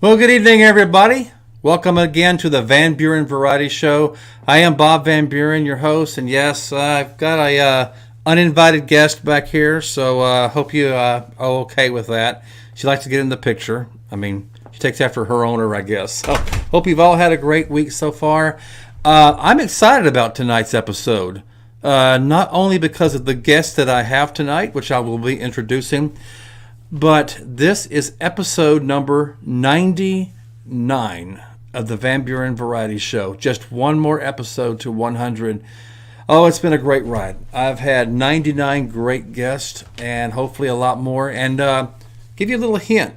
Well, good evening, everybody. Welcome again to the Van Buren Variety Show. I am Bob Van Buren, your host, and yes, I've got a uninvited guest back here, so hope you are okay with that. She likes to get in the picture. I mean, she takes after her owner, I guess. So, hope you've all had a great week so far. I'm excited about tonight's episode, not only because of the guest that I have tonight, which I will be introducing, but this is episode number 99 of the Van Buren Variety Show. Just one more episode to 100. Oh, it's been a great ride. I've had 99 great guests and hopefully a lot more. And give you a little hint.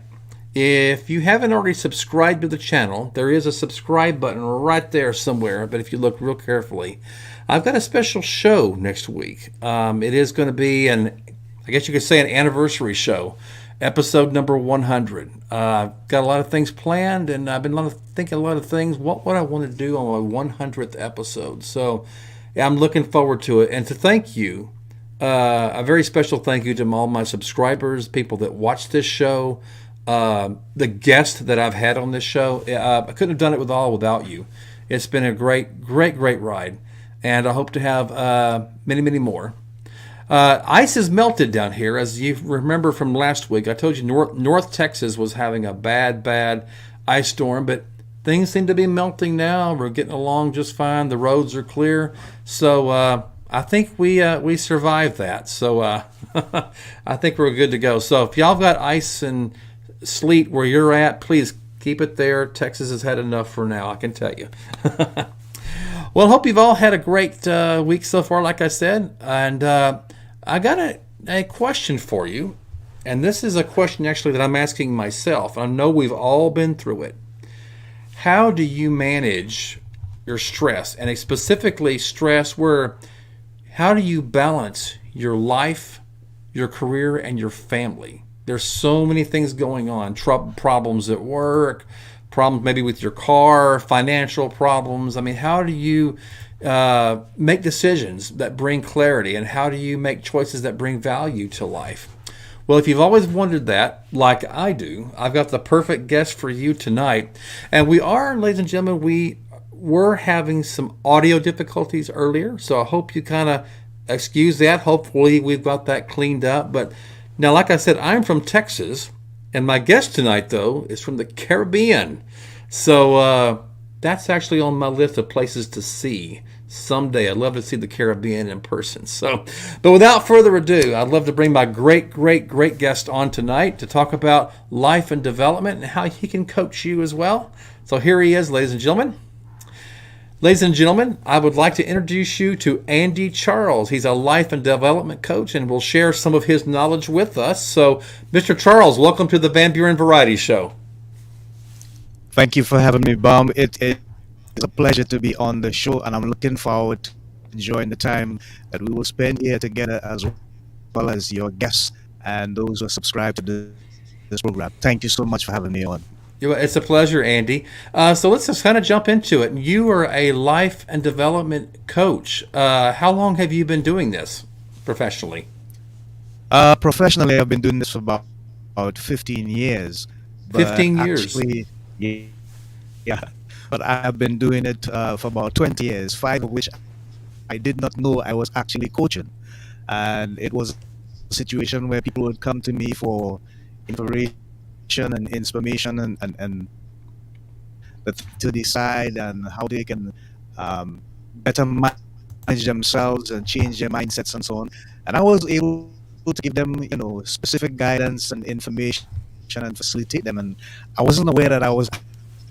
If you haven't already subscribed to the channel, there is a subscribe button right there somewhere. But if you look real carefully, I've got a special show next week. It is going to be I guess you could say an anniversary show, episode number 100. Got a lot of things planned, and I've been thinking a lot of things. What would I want to do on my 100th episode? So yeah, I'm looking forward to it. And to thank you, a very special thank you to all my subscribers, people that watch this show, the guests that I've had on this show. I couldn't have done it without you. It's been a great ride, and I hope to have many, many more. Ice has melted down here, as you remember from last week. I told you North Texas was having a bad ice storm, but things seem to be melting now. We're getting along just fine. The roads are clear, so I think we survived that. So I think we're good to go. So if y'all got ice and sleet where you're at, please keep it there. Texas has had enough for now, I can tell you. Well, hope you've all had a great week so far, like I said, and I got a question for you, and this is a question actually that I'm asking myself. I know we've all been through it. How do you manage your stress, and specifically stress how do you balance your life, your career, and your family? There's so many things going on, problems at work, problems maybe with your car, financial problems. I mean, how do you make decisions that bring clarity, and how do you make choices that bring value to life? Well, if you've always wondered that, like I do, I've got the perfect guest for you tonight. And we are, ladies and gentlemen, we were having some audio difficulties earlier, so I hope you kind of excuse that. Hopefully we've got that cleaned up. But now, like I said, I'm from Texas, and my guest tonight, though, is from the Caribbean. So that's actually on my list of places to see someday. I'd love to see the Caribbean in person. So, but without further ado, I'd love to bring my great guest on tonight to talk about life and development and how he can coach you as well. So here he is, ladies and gentlemen. Ladies and gentlemen, I would like to introduce you to Andy Charles. He's a life and development coach and will share some of his knowledge with us. So, Mr. Charles, welcome to the Van Buren Variety Show. Thank you for having me, Bob. It's a pleasure to be on the show, and I'm looking forward to enjoying the time that we will spend here together, as well as your guests and those who are subscribed to this program. Thank you so much for having me on. It's a pleasure, Andy. So let's just kind of jump into it. You are a life and development coach. How long have you been doing this professionally? Professionally, I've been doing this for about 15 years. 15 years? Actually, yeah. But I've been doing it for about 20 years, 5 of which I did not know I was actually coaching. And it was a situation where people would come to me for information and inspiration and to decide and how they can better manage themselves and change their mindsets and so on. And I was able to give them, specific guidance and information and facilitate them. And I wasn't aware that I was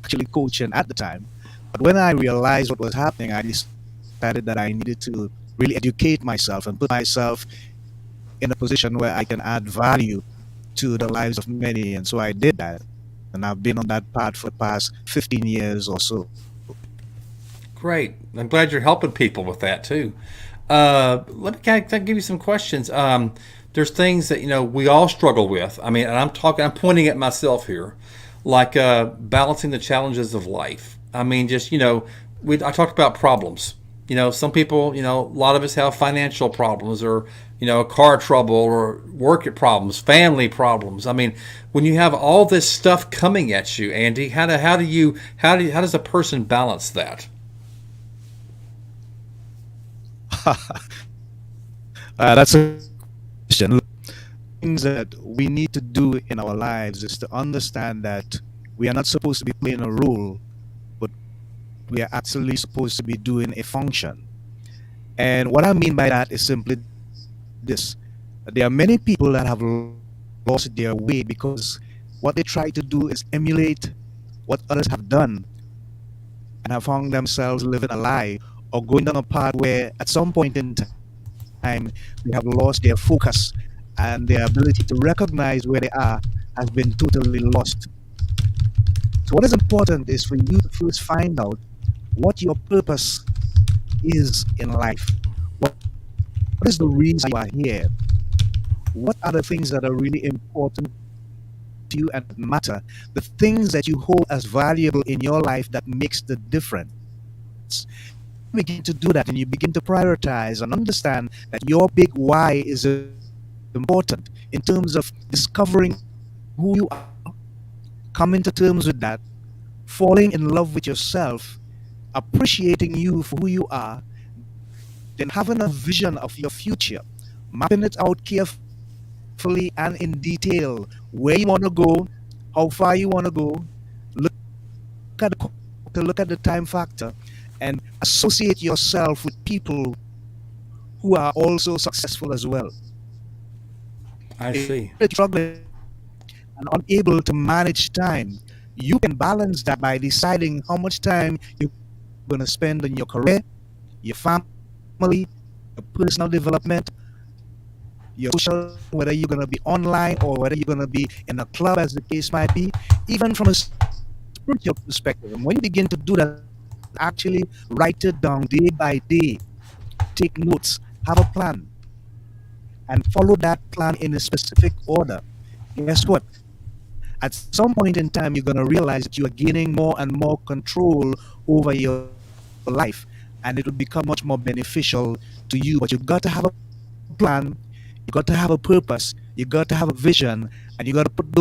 actually coaching at the time. But when I realized what was happening, I decided that I needed to really educate myself and put myself in a position where I can add value to the lives of many. And so I did that, and I've been on that path for the past 15 years or so. Great. I'm glad you're helping people with that too. Let me kind of give you some questions. There's things that we all struggle with. I mean, and I'm pointing at myself here, like balancing the challenges of life. I mean, just I talked about problems. some people, a lot of us have financial problems or, car trouble or work problems, family problems. I mean, when you have all this stuff coming at you, Andy, how does a person balance that? That's a question. Look, things that we need to do in our lives is to understand that we are not supposed to be playing a role, but we are actually supposed to be doing a function. And what I mean by that is simply this: there are many people that have lost their way because what they try to do is emulate what others have done and have found themselves living a lie or going down a path where at some point in time they have lost their focus and their ability to recognize where they are has been totally lost. So what is important is for you to first find out what your purpose is in life. What is the reason you are here? What are the things that are really important to you and matter? The things that you hold as valuable in your life that makes the difference. You begin to do that and you begin to prioritize and understand that your big why is important in terms of discovering who you are, coming to terms with that, falling in love with yourself, appreciating you for who you are, then having a vision of your future, mapping it out carefully and in detail, where you want to go, how far you want to go, look look at the time factor, and associate yourself with people who are also successful as well. I If see. you're struggling and unable to manage time, you can balance that by deciding how much time you're going to spend on your career, your family, your personal development, your social, whether you're going to be online or whether you're going to be in a club, as the case might be, even from a spiritual perspective. And when you begin to do that, actually write it down day by day, take notes, have a plan, and follow that plan in a specific order. Guess what? At some point in time, you're going to realize that you are gaining more and more control over your life, and it will become much more beneficial to you. But you've got to have a plan, you got to have a purpose, you got to have a vision, and you got to put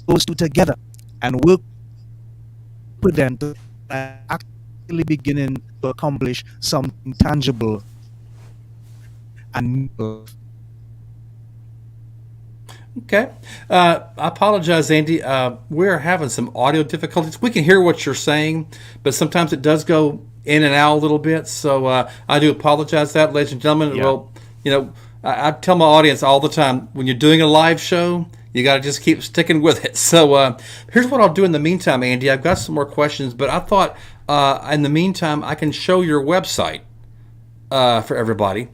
those two together and work with them to actually beginning to accomplish something tangible and Okay. I apologize, Andy. We're having some audio difficulties. We can hear what you're saying, but sometimes it does go in and out a little bit. So I do apologize for that, ladies and gentlemen. yeah. Well, I tell my audience all the time, when you're doing a live show, you got to just keep sticking with it. So here's what I'll do in the meantime, Andy. I've got some more questions, but I thought in the meantime, I can show your website for everybody.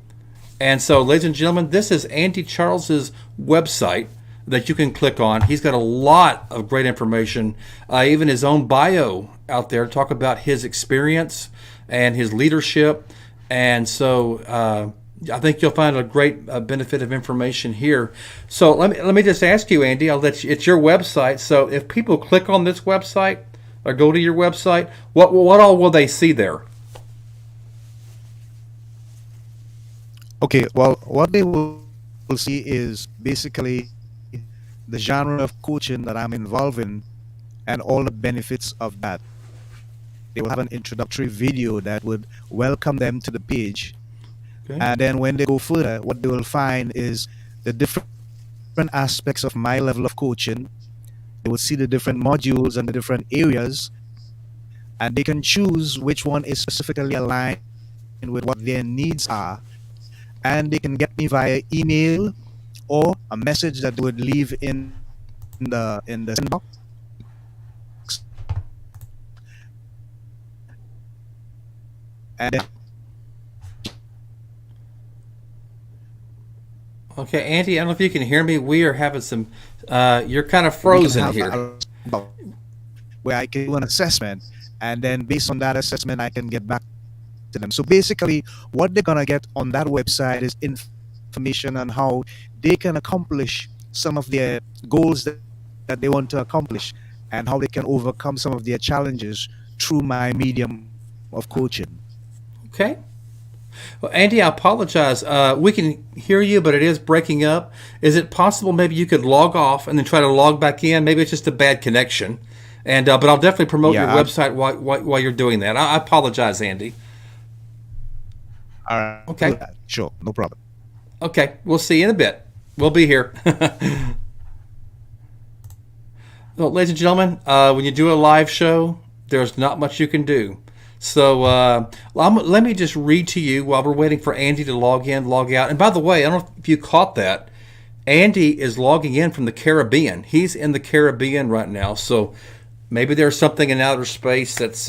And so, ladies and gentlemen, this is Andy Charles's website that you can click on. He's got a lot of great information, even his own bio out there, talk about his experience and his leadership. And so, I think you'll find a great benefit of information here. So let me just ask you, Andy. I'll let you. It's your website. So if people click on this website or go to your website, what all will they see there? Okay, well, what they will see is basically the genre of coaching that I'm involved in and all the benefits of that. They will have an introductory video that would welcome them to the page. Okay. And then when they go further, what they will find is the different aspects of my level of coaching. They will see the different modules and the different areas, and they can choose which one is specifically aligned with what their needs are, and they can get me via email or a message that they would leave in the inbox. And then Okay, Andy, I don't know if you can hear me. We are having some. You're kind of we can frozen have here. where I can do an assessment, and then based on that assessment, I can get back to them. So basically, what they're gonna get on that website is information on how they can accomplish some of their goals that they want to accomplish, and how they can overcome some of their challenges through my medium of coaching. Okay. Well, Andy, I apologize. We can hear you, but it is breaking up. Is it possible maybe you could log off and then try to log back in? Maybe it's just a bad connection. And but I'll definitely promote your Yeah. website while you're doing that. I apologize, Andy. All right. Okay. Sure. No problem. Okay, we'll see you in a bit. We'll be here. Well, ladies and gentlemen, when you do a live show, there's not much you can do. So let me just read to you while we're waiting for Andy to log in, log out. And by the way, I don't know if you caught that. Andy is logging in from the Caribbean. He's in the Caribbean right now. So maybe there's something in outer space that's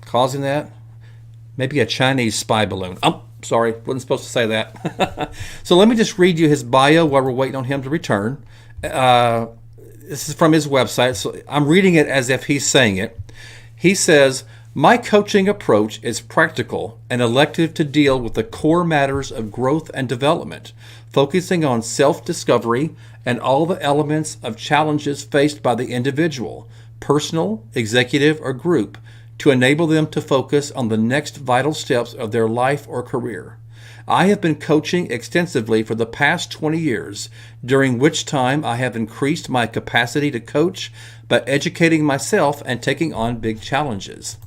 causing that. Maybe a Chinese spy balloon. Oh, sorry, wasn't supposed to say that. So let me just read you his bio while we're waiting on him to return. This is from his website, so I'm reading it as if he's saying it. He says, "My coaching approach is practical and elective to deal with the core matters of growth and development, focusing on self-discovery and all the elements of challenges faced by the individual, personal, executive, or group, to enable them to focus on the next vital steps of their life or career. I have been coaching extensively for the past 20 years, during which time I have increased my capacity to coach by educating myself and taking on big challenges."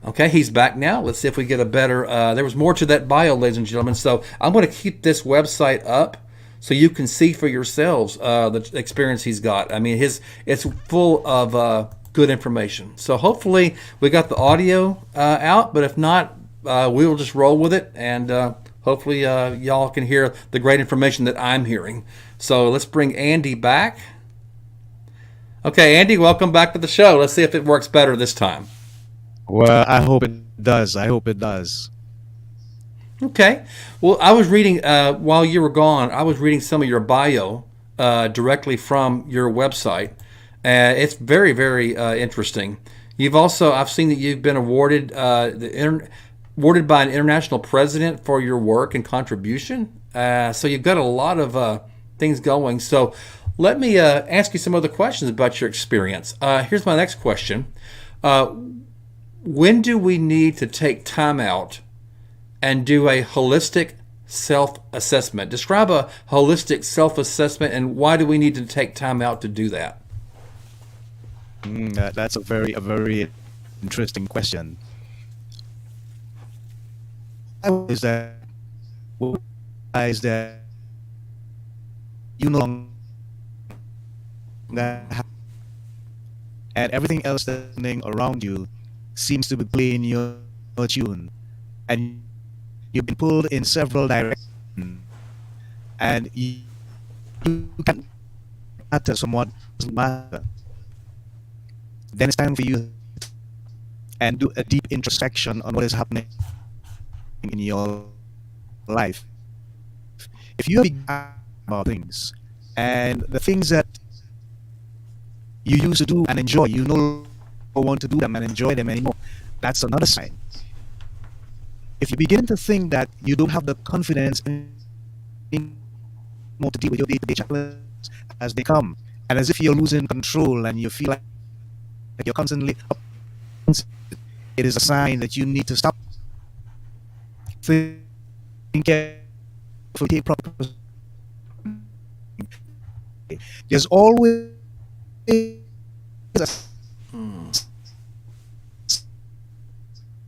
Okay, he's back now. Let's see if we get a better... there was more to that bio, ladies and gentlemen. So I'm going to keep this website up so you can see for yourselves the experience he's got. I mean, it's full of good information. So hopefully we got the audio out, but if not, we will just roll with it, and hopefully y'all can hear the great information that I'm hearing. So let's bring Andy back. Okay, Andy, welcome back to the show. Let's see if it works better this time. Well, I hope it does. I hope it does. Okay. Well, I was reading, while you were gone, I was reading some of your bio directly from your website. It's very, very interesting. I've seen that you've been awarded awarded by an international president for your work and contribution. So you've got a lot of things going. So let me ask you some other questions about your experience. Here's my next question. When do we need to take time out and do a holistic self-assessment? Describe a holistic self-assessment, and why do we need to take time out to do that? That's a very interesting question. Is that you no longer have, and everything else that's happening around you seems to be playing your tune, and you've been pulled in several directions, and you can't matter somewhat doesn't matter. Then it's time for you and do a deep introspection on what is happening in your life. If you are about things, and the things that you used to do and enjoy, you no longer want to do them and enjoy them anymore, that's another sign. If you begin to think that you don't have the confidence more to deal with your day-to-day challenges as they come, and as if you're losing control and you feel like you're constantly up, it is a sign that you need to stop, think carefully, take proper. There's always a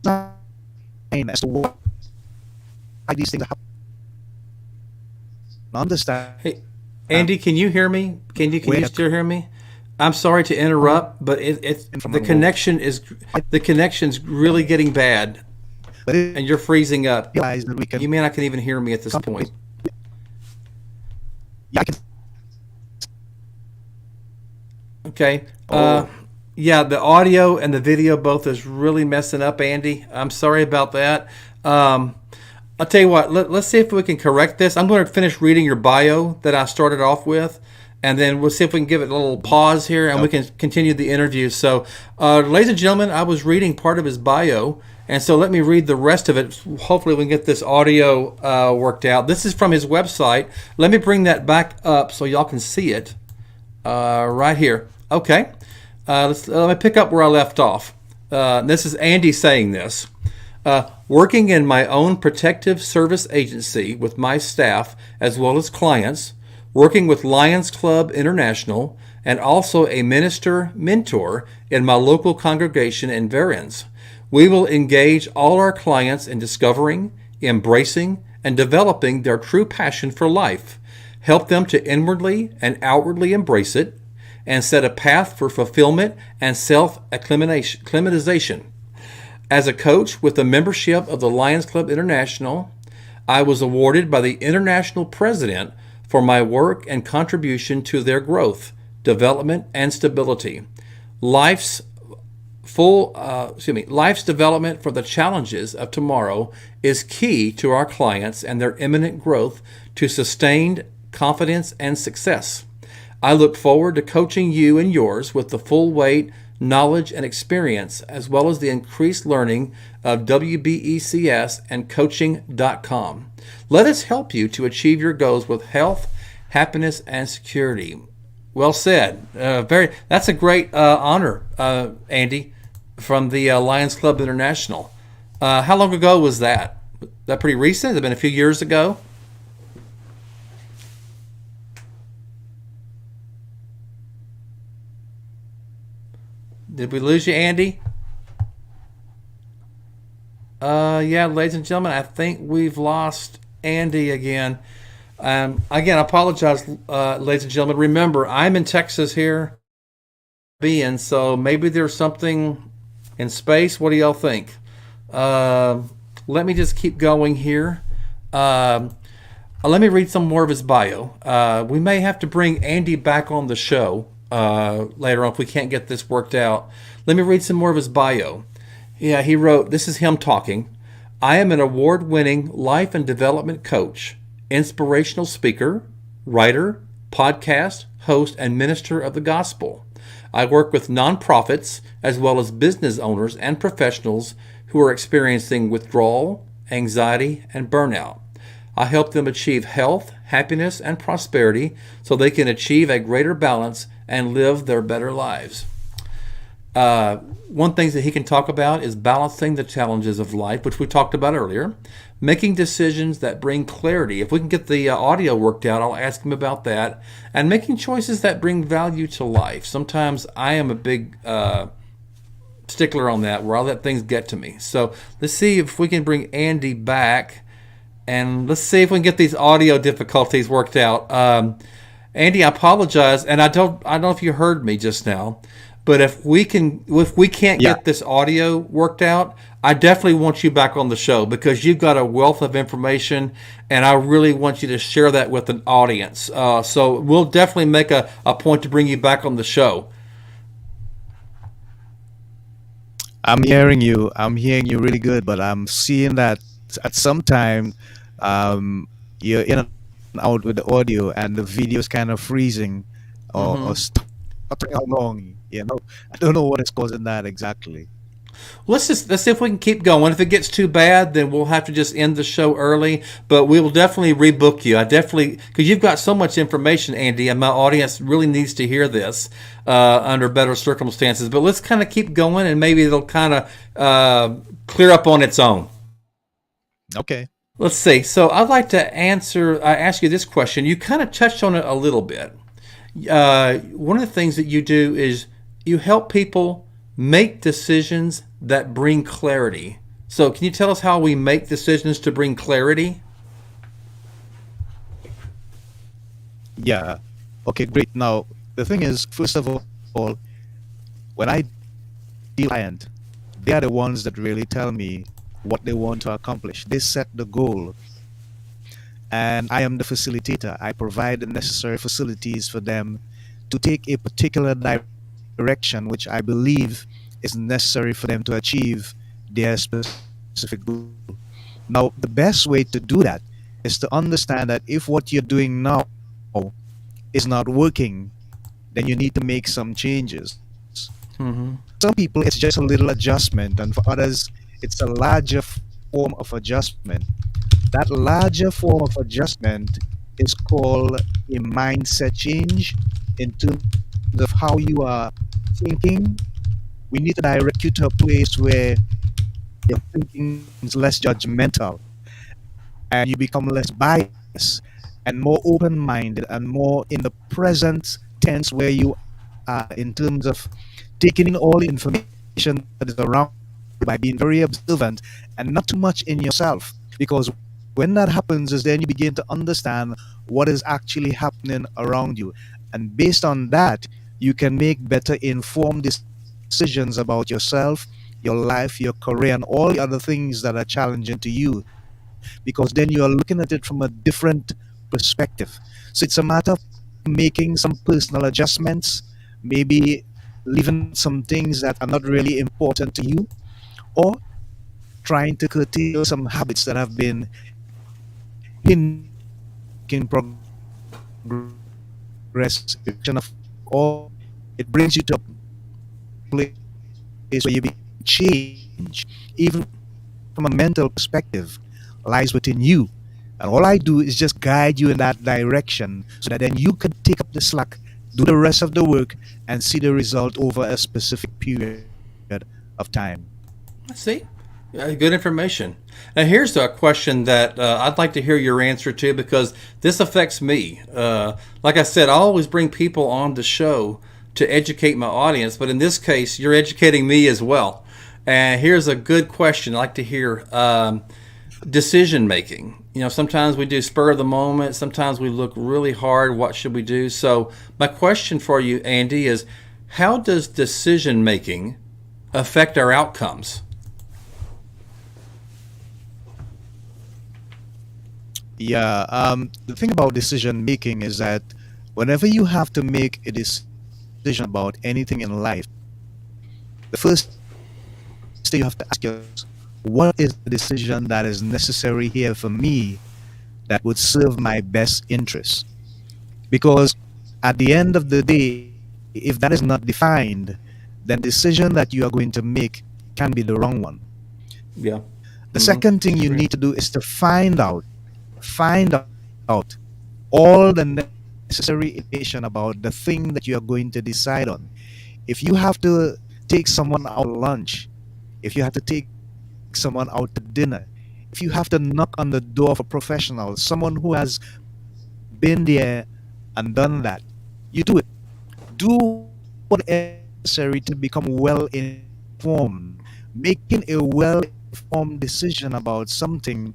sign as to why these things happen. Understand? Hey, Andy, can you hear me? Can you still hear me? I'm sorry to interrupt, but the connection's really getting bad, and you're freezing up. You may not can even hear me at this point. Yeah, I can. Okay. Yeah, the audio and the video both is really messing up, Andy. I'm sorry about that. I'll tell you what, let's see if we can correct this. I'm going to finish reading your bio that I started off with, and then we'll see if we can give it a little pause here, and we can continue the interview. So, ladies and gentlemen, I was reading part of his bio, and so let me read the rest of it. Hopefully we can get this audio worked out. This is from his website. Let me bring that back up so y'all can see it right here. Okay. Let me pick up where I left off. This is Andy saying this. Working in my own protective service agency with my staff as well as clients, working with Lions Club International, and also a minister mentor in my local congregation in Verens. We will engage all our clients in discovering, embracing, and developing their true passion for life, help them to inwardly and outwardly embrace it, and set a path for fulfillment and self acclimatization. As a coach with a membership of the Lions Club International, I was awarded by the international president for my work and contribution to their growth, development, and stability. Life's life's development for the challenges of tomorrow is key to our clients and their imminent growth to sustained confidence and success. I look forward to coaching you and yours with the full weight, knowledge, and experience, as well as the increased learning of WBECS and coaching.com. Let us help you to achieve your goals with health, happiness, and security. Well said. That's a great honor, Andy, from the Lions Club International. How long ago was that? Was that pretty recent? Has it been a few years ago? Did we lose you, Andy? Yeah, ladies and gentlemen, I think we've lost Andy again. Again, I apologize, ladies and gentlemen. Remember, I'm in Texas here, so maybe there's something in space. What do y'all think? Let me just keep going here. Let me read some more of his bio. We may have to bring Andy back on the show later on if we can't get this worked out. Let me read some more of his bio. Yeah, he wrote, this is him talking. I am an award-winning life and development coach, inspirational speaker, writer, podcast, host, and minister of the gospel. I work with nonprofits as well as business owners and professionals who are experiencing withdrawal, anxiety, and burnout. I help them achieve health, happiness, and prosperity so they can achieve a greater balance and live their better lives. One thing that he can talk about is balancing the challenges of life, which we talked about earlier, making decisions that bring clarity. If we can get the audio worked out, I'll ask him about that, and making choices that bring value to life. Sometimes I am a big stickler on that, where I'll let things get to me. So let's see if we can bring Andy back, and let's see if we can get these audio difficulties worked out. Andy, I apologize, and I don't know if you heard me just now, but if we can't get this audio worked out, I definitely want you back on the show because you've got a wealth of information, and I really want you to share that with an audience. So we'll definitely make a point to bring you back on the show. I'm hearing you. I'm hearing you really good, but I'm seeing that at some time you're in and out with the audio, and the video is kind of freezing or stuttering along. I don't know what is causing that exactly. Let's see if we can keep going. If it gets too bad, then we'll have to just end the show early. But we will definitely rebook you. Because you've got so much information, Andy, and my audience really needs to hear this under better circumstances. But let's kind of keep going, and maybe it'll kind of clear up on its own. Okay. Let's see. So I'd like to ask you this question. You kind of touched on it a little bit. One of the things that you do is you help people make decisions that bring clarity. So can you tell us how we make decisions to bring clarity? Yeah. Okay, great. Now, the thing is, first of all, when I deal with a client, they are the ones that really tell me what they want to accomplish. They set the goal, and I am the facilitator. I provide the necessary facilities for them to take a particular direction which I believe is necessary for them to achieve their specific goal. Now, the best way to do that is to understand that if what you're doing now is not working, then you need to make some changes. Mm-hmm. Some people, it's just a little adjustment, and for others, it's a larger form of adjustment. That larger form of adjustment is called a mindset change in terms of how you are thinking. We need to direct you to a place where your thinking becomes less judgmental, and you become less biased and more open-minded and more in the present tense where you are in terms of taking in all the information that is around you by being very observant and not too much in yourself. Because when that happens is then you begin to understand what is actually happening around you. And based on that, you can make better informed decisions about yourself, your life, your career, and all the other things that are challenging to you, because then you are looking at it from a different perspective. So it's a matter of making some personal adjustments, maybe leaving out some things that are not really important to you, or trying to curtail some habits that have been hindering you from making progress in your life. And the combination of all of that, it brings you to a place where you begin to change, even from a mental perspective, lies within you. And all I do is just guide you in that direction so that then you can take up the slack, do the rest of the work, and see the result over a specific period of time. See, good information. Now, here's a question that I'd like to hear your answer to because this affects me. Like I said, I always bring people on the show to educate my audience, but in this case, you're educating me as well. And here's a good question I'd like to hear. Decision making. You know, sometimes we do spur of the moment. Sometimes we look really hard. What should we do? So my question for you, Andy, is how does decision making affect our outcomes? Yeah, the thing about decision making is that whenever you have to make a decision about anything in life, the first thing you have to ask yourself is, what is the decision that is necessary here for me that would serve my best interest? Because at the end of the day, if that is not defined, then decision that you are going to make can be the wrong one. Yeah. The second thing you need to do is to find out all the necessary information about the thing that you are going to decide on. If you have to take someone out to lunch, if you have to take someone out to dinner, if you have to knock on the door of a professional, someone who has been there and done that, you do it. Do whatever is necessary to become well informed. Making a well informed decision about something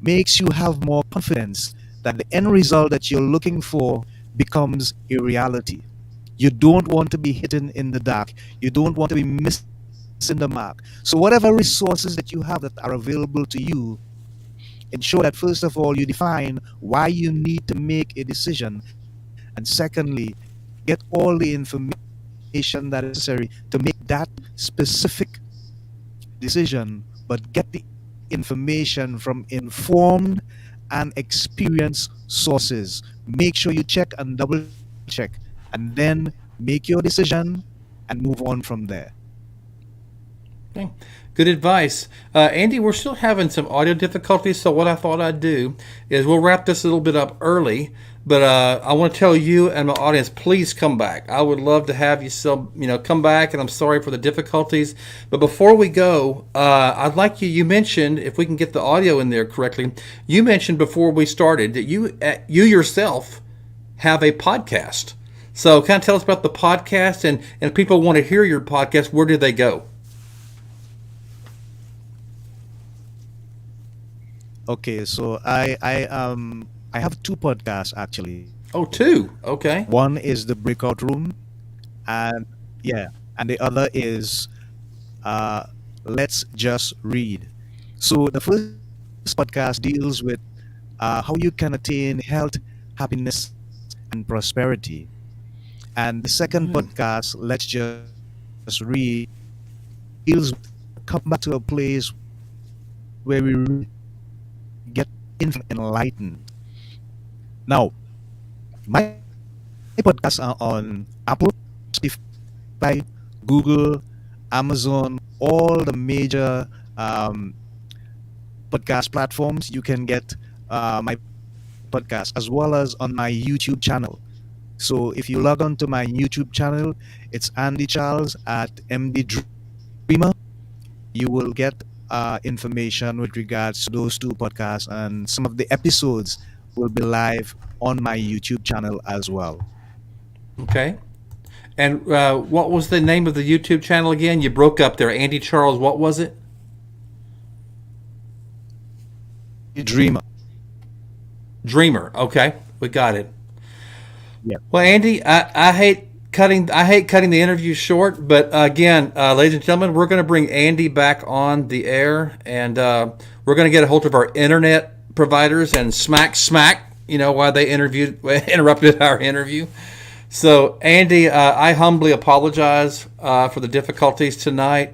makes you have more confidence that the end result that you're looking for becomes a reality. You don't want to be hidden in the dark. You don't want to be missing the mark. So whatever resources that you have that are available to you, ensure that first of all you define why you need to make a decision, and secondly, get all the information that is necessary to make that specific decision, but get the information from informed and experienced sources. Make sure you check and double check, and then make your decision and move on from there. Okay. Good advice. Andy, we're still having some audio difficulties, so what I thought I'd do is we'll wrap this a little bit up early, but I want to tell you and my audience, please come back. I would love to have you still, come back, and I'm sorry for the difficulties. But before we go, I'd like you mentioned, if we can get the audio in there correctly, you mentioned before we started that you yourself have a podcast. So kind of tell us about the podcast, and if people want to hear your podcast, where do they go? Okay, so I have two podcasts actually. Oh, two. Okay. One is the Breakout Room, and yeah, and the other is Let's Just Read. So the first podcast deals with how you can attain health, happiness, and prosperity. And the second podcast, Let's Just Read, deals with come back to a place where we really get informed and enlightened. Now, my podcasts are on Apple, Spotify, Google, Amazon, all the major podcast platforms. You can get my podcast as well as on my YouTube channel. So if you log on to my YouTube channel, it's Andy Charles at MD Dreamer. you will get information with regards to those two podcasts, and some of the episodes will be live on my YouTube channel as well. Okay. And what was the name of the YouTube channel again? You broke up there. Andy Charles, what was it? Dreamer. Dreamer. Okay, we got it. Yeah. Well, Andy, I hate cutting the interview short, but again, ladies and gentlemen, we're going to bring Andy back on the air, and we're going to get a hold of our internet providers and smack, why they interrupted our interview. So, Andy, I humbly apologize for the difficulties tonight.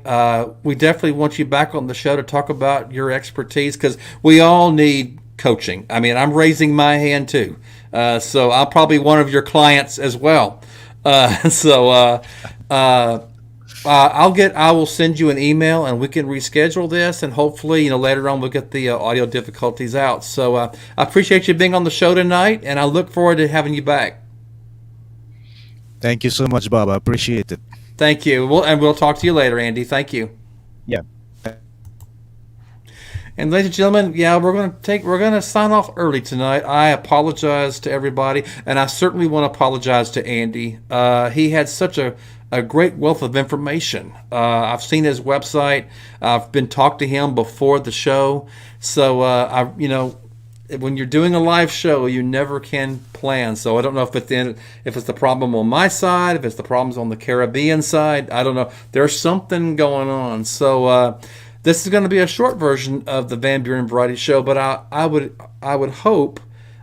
We definitely want you back on the show to talk about your expertise, because we all need coaching. I mean, I'm raising my hand too. So I'm probably one of your clients as well. I will send you an email, and we can reschedule this, and hopefully, later on we'll get the audio difficulties out. So I appreciate you being on the show tonight, and I look forward to having you back. Thank you so much, Bob. I appreciate it. Thank you. We'll talk to you later, Andy. Thank you. Yeah. And ladies and gentlemen, we're going to sign off early tonight. I apologize to everybody, and I certainly want to apologize to Andy. He had such a great wealth of information. I've seen his website. I've been talked to him before the show. So when you're doing a live show, you never can plan. So I don't know if it's the problem on my side, if it's the problems on the Caribbean side. I don't know. There's something going on. So this is going to be a short version of the Van Buren Variety Show, but I would hope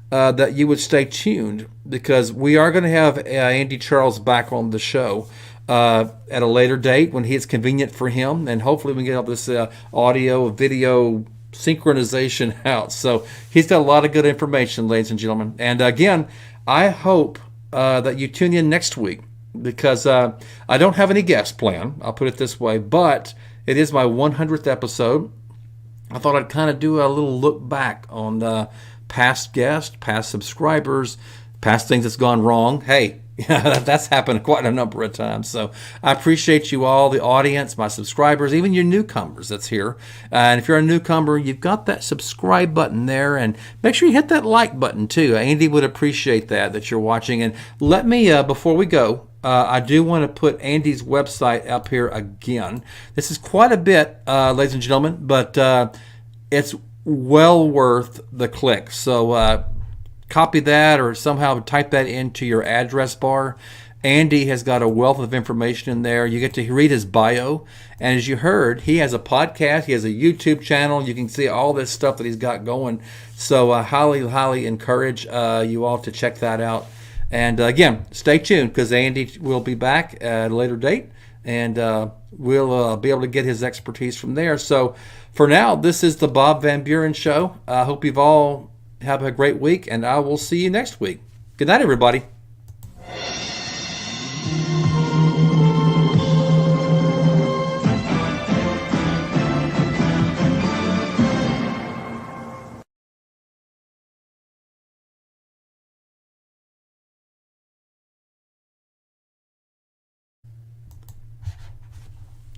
that you would stay tuned, because we are going to have Andy Charles back on the show at a later date when it's convenient for him, and hopefully we can get all this audio, video synchronization out. So he's got a lot of good information, ladies and gentlemen. And again, I hope that you tune in next week, because I don't have any guests planned. I'll put it this way, but it is my 100th episode. I thought I'd kind of do a little look back on past guests, past subscribers, past things that's gone wrong. Hey, that's happened quite a number of times. So I appreciate you all, the audience, my subscribers, even your newcomers that's here. And if you're a newcomer, you've got that subscribe button there, and make sure you hit that like button too. Andy would appreciate that you're watching. And let me, before we go, I do want to put Andy's website up here again. This is quite a bit, ladies and gentlemen, but it's well worth the click. So copy that, or somehow type that into your address bar. Andy has got a wealth of information in there. You get to read his bio. And as you heard, he has a podcast. He has a YouTube channel. You can see all this stuff that he's got going. So I highly encourage you all to check that out. And again, stay tuned, because Andy will be back at a later date, and we'll be able to get his expertise from there. So for now, this is the Bob Van Buren Show. I hope you've all have a great week, and I will see you next week. Good night, everybody.